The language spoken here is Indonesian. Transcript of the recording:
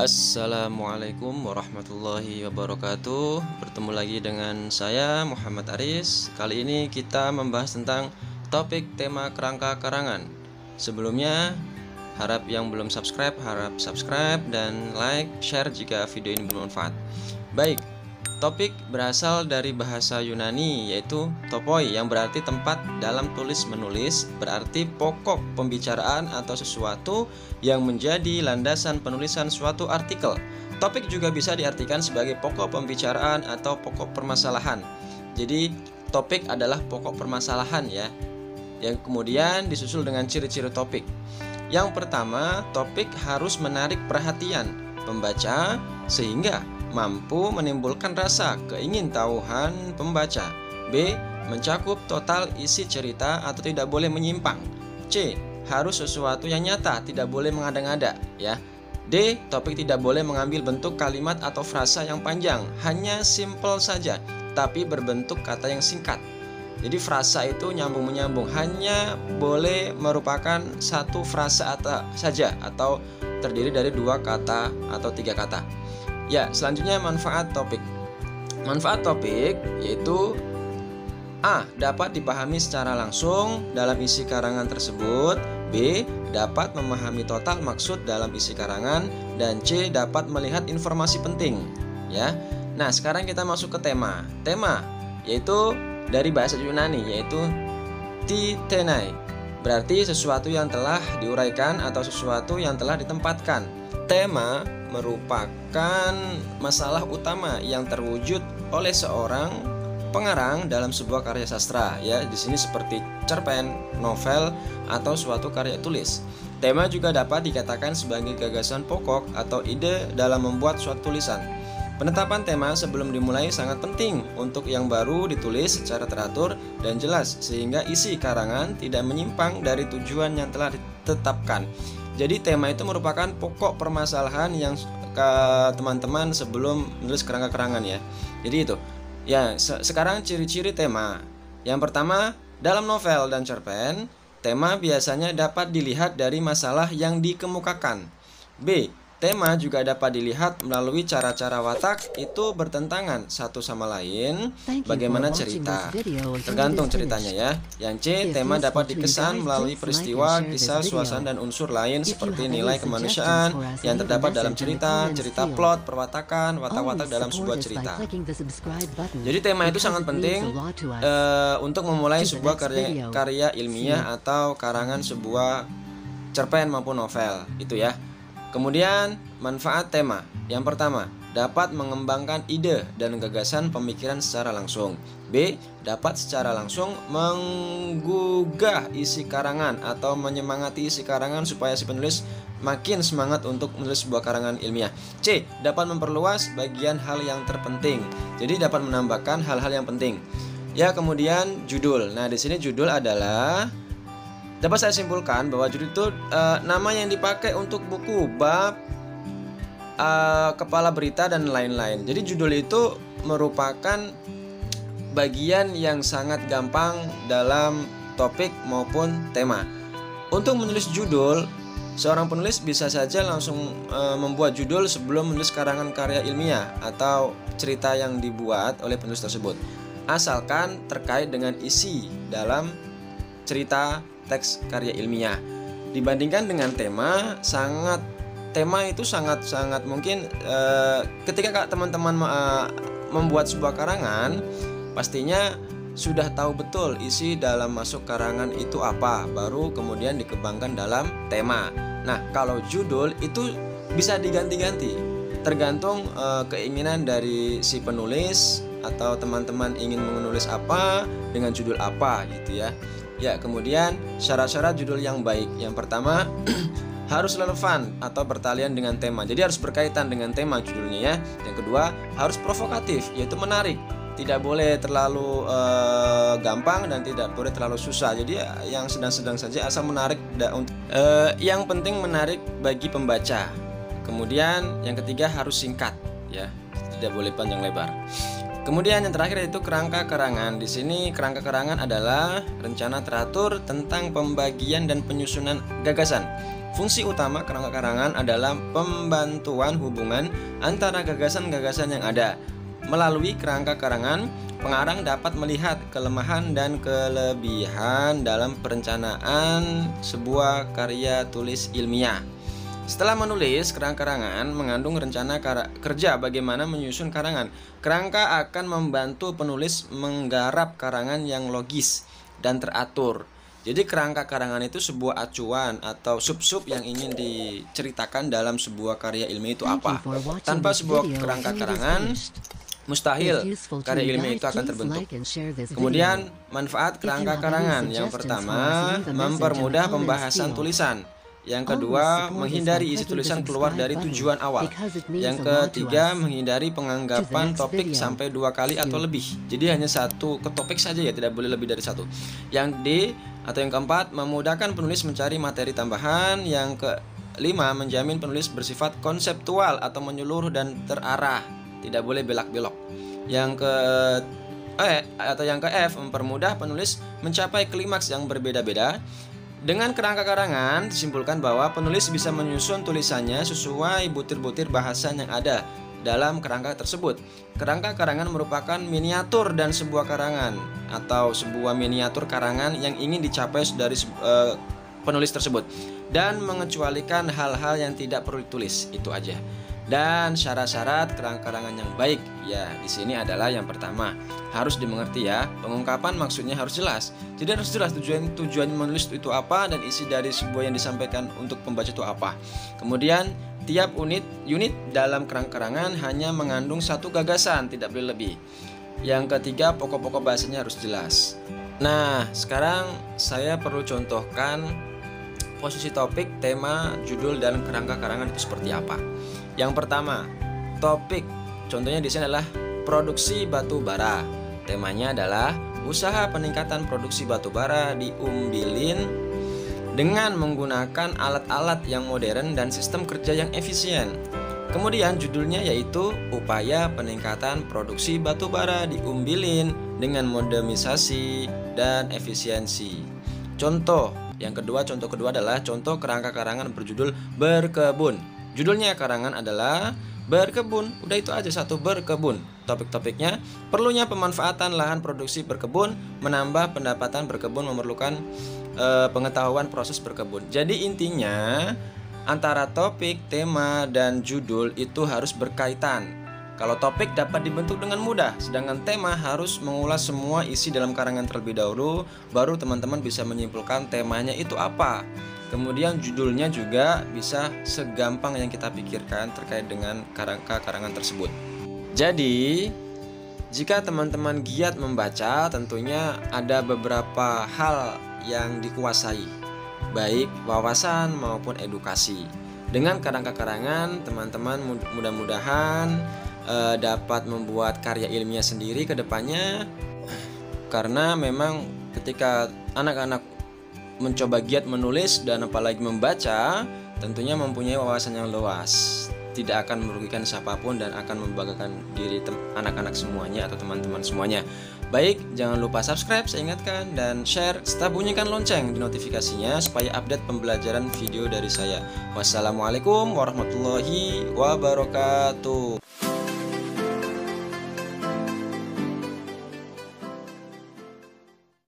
Assalamualaikum warahmatullahi wabarakatuh. Bertemu lagi dengan saya Muhammad Aris. Kali ini kita membahas tentang topik tema kerangka karangan. Sebelumnya, harap yang belum subscribe harap subscribe dan like, share jika video ini bermanfaat. Baik, topik berasal dari bahasa Yunani yaitu topoi yang berarti tempat dalam tulis menulis, berarti pokok pembicaraan atau sesuatu yang menjadi landasan penulisan suatu artikel. Topik juga bisa diartikan sebagai pokok pembicaraan atau pokok permasalahan. Jadi topik adalah pokok permasalahan ya, yang kemudian disusul dengan ciri-ciri topik. Yang pertama, topik harus menarik perhatian pembaca sehingga mampu menimbulkan rasa keingintahuan pembaca. B. Mencakup total isi cerita atau tidak boleh menyimpang. C. Harus sesuatu yang nyata, tidak boleh mengada-ngada ya. D. Topik tidak boleh mengambil bentuk kalimat atau frasa yang panjang, hanya simple saja, tapi berbentuk kata yang singkat. Jadi frasa itu nyambung-menyambung, hanya boleh merupakan satu frasa saja atau terdiri dari 2 kata atau 3 kata. Ya, selanjutnya manfaat topik. Manfaat topik yaitu A. Dapat dipahami secara langsung dalam isi karangan tersebut. B. Dapat memahami total maksud dalam isi karangan. Dan C. Dapat melihat informasi penting ya. Nah, sekarang kita masuk ke tema. Tema yaitu dari bahasa Yunani yaitu titenai, berarti sesuatu yang telah diuraikan atau sesuatu yang telah ditempatkan. Tema merupakan masalah utama yang terwujud oleh seorang pengarang dalam sebuah karya sastra ya. Di sini seperti cerpen, novel, atau suatu karya tulis. Tema juga dapat dikatakan sebagai gagasan pokok atau ide dalam membuat suatu tulisan. Penetapan tema sebelum dimulai sangat penting untuk yang baru ditulis secara teratur dan jelas sehingga isi karangan tidak menyimpang dari tujuan yang telah ditetapkan. Jadi tema itu merupakan pokok permasalahan yang teman-teman sebelum menulis kerangka-karangan ya. Jadi itu. Ya, sekarang ciri-ciri tema. Yang pertama, dalam novel dan cerpen, tema biasanya dapat dilihat dari masalah yang dikemukakan. B. Tema juga dapat dilihat melalui cara-cara watak itu bertentangan satu sama lain. Bagaimana cerita? Tergantung ceritanya ya. Yang C, tema dapat dikesan melalui peristiwa, kisah, suasana, dan unsur lain seperti nilai kemanusiaan yang terdapat dalam cerita, cerita plot, perwatakan, watak-watak dalam sebuah cerita. Jadi tema itu sangat penting untuk memulai sebuah karya ilmiah atau karangan sebuah cerpen maupun novel itu ya. Kemudian manfaat tema. Yang pertama, dapat mengembangkan ide dan gagasan pemikiran secara langsung. B. Dapat secara langsung menggugah isi karangan atau menyemangati isi karangan supaya si penulis makin semangat untuk menulis sebuah karangan ilmiah. C. Dapat memperluas bagian hal yang terpenting. Jadi dapat menambahkan hal-hal yang penting. Ya, kemudian judul. Nah, di sini judul adalah, dapat saya simpulkan bahwa judul itu nama yang dipakai untuk buku, bab, kepala berita, dan lain-lain. Jadi judul itu merupakan bagian yang sangat gampang dalam topik maupun tema. Untuk menulis judul, seorang penulis bisa saja langsung membuat judul sebelum menulis karangan karya ilmiah atau cerita yang dibuat oleh penulis tersebut, asalkan terkait dengan isi dalam cerita teks karya ilmiah. Dibandingkan dengan tema itu sangat mungkin ketika teman-teman membuat sebuah karangan, pastinya sudah tahu betul isi dalam masuk karangan itu apa, baru kemudian dikembangkan dalam tema. Nah, kalau judul itu bisa diganti-ganti tergantung keinginan dari si penulis atau teman-teman ingin menulis apa dengan judul apa gitu ya. Ya, kemudian syarat-syarat judul yang baik. Yang pertama, harus relevan atau bertalian dengan tema. Jadi harus berkaitan dengan tema judulnya ya. Yang kedua, harus provokatif, yaitu menarik. Tidak boleh terlalu gampang dan tidak boleh terlalu susah. Jadi yang sedang-sedang saja asal menarik. Yang penting menarik bagi pembaca. Kemudian yang ketiga harus singkat ya. Tidak boleh panjang lebar. Kemudian yang terakhir yaitu kerangka karangan. Di sini kerangka karangan adalah rencana teratur tentang pembagian dan penyusunan gagasan. Fungsi utama kerangka karangan adalah pembantuan hubungan antara gagasan-gagasan yang ada. Melalui kerangka karangan, pengarang dapat melihat kelemahan dan kelebihan dalam perencanaan sebuah karya tulis ilmiah. Setelah menulis, kerangka karangan mengandung rencana kerja bagaimana menyusun karangan. Kerangka akan membantu penulis menggarap karangan yang logis dan teratur. Jadi kerangka karangan itu sebuah acuan atau sub-sub yang ingin diceritakan dalam sebuah karya ilmiah itu apa. Tanpa sebuah kerangka karangan, mustahil karya ilmiah itu akan terbentuk. Kemudian manfaat kerangka karangan. Yang pertama, mempermudah pembahasan tulisan. Yang kedua, menghindari isi tulisan keluar dari tujuan awal. Yang ketiga, menghindari penganggapan topik sampai 2 kali atau lebih. Jadi hanya satu ke topik saja ya, tidak boleh lebih dari 1. Yang D atau yang keempat, memudahkan penulis mencari materi tambahan. Yang kelima, menjamin penulis bersifat konseptual atau menyeluruh dan terarah, tidak boleh belak-belok. Yang ke F, mempermudah penulis mencapai klimaks yang berbeda-beda. Dengan kerangka karangan disimpulkan bahwa penulis bisa menyusun tulisannya sesuai butir-butir bahasan yang ada dalam kerangka tersebut. Kerangka karangan merupakan miniatur dan sebuah karangan atau sebuah miniatur karangan yang ingin dicapai dari penulis tersebut dan mengecualikan hal-hal yang tidak perlu ditulis. Itu aja. Dan syarat-syarat kerangka karangan yang baik ya di sini adalah yang pertama, harus dimengerti ya. Pengungkapan maksudnya harus jelas. Jadi harus jelas tujuan menulis itu apa dan isi dari sebuah yang disampaikan untuk pembaca itu apa. Kemudian tiap unit dalam kerangka karangan hanya mengandung satu gagasan, tidak boleh lebih. Yang ketiga, pokok-pokok bahasanya harus jelas. Nah, sekarang saya perlu contohkan posisi topik, tema, judul, dan kerangka karangan itu seperti apa. Yang pertama, topik. Contohnya di sini adalah produksi batu bara. Temanya adalah usaha peningkatan produksi batu bara di Umbilin dengan menggunakan alat-alat yang modern dan sistem kerja yang efisien. Kemudian judulnya yaitu upaya peningkatan produksi batu bara di Umbilin dengan modernisasi dan efisiensi. Contoh kedua adalah contoh kerangka karangan berjudul berkebun. Judulnya karangan adalah berkebun. Udah itu aja, satu, berkebun. Topik-topiknya, perlunya pemanfaatan lahan produksi berkebun, menambah pendapatan berkebun, memerlukan pengetahuan proses berkebun. Jadi intinya antara topik, tema, dan judul itu harus berkaitan. Kalau topik dapat dibentuk dengan mudah, sedangkan tema harus mengulas semua isi dalam karangan terlebih dahulu, baru teman-teman bisa menyimpulkan temanya itu apa. Kemudian judulnya juga bisa segampang yang kita pikirkan terkait dengan kerangka karangan tersebut. Jadi, jika teman-teman giat membaca, tentunya ada beberapa hal yang dikuasai, baik wawasan maupun edukasi. Dengan kerangka karangan, teman-teman mudah-mudahan dapat membuat karya ilmiah sendiri ke depannya. Karena memang ketika anak-anak mencoba giat menulis dan apalagi membaca, tentunya mempunyai wawasan yang luas, tidak akan merugikan siapapun dan akan membanggakan diri anak-anak semuanya atau teman-teman semuanya. Baik, jangan lupa subscribe, saya ingatkan, dan share serta bunyikan lonceng di notifikasinya supaya update pembelajaran video dari saya. Wassalamualaikum warahmatullahi wabarakatuh.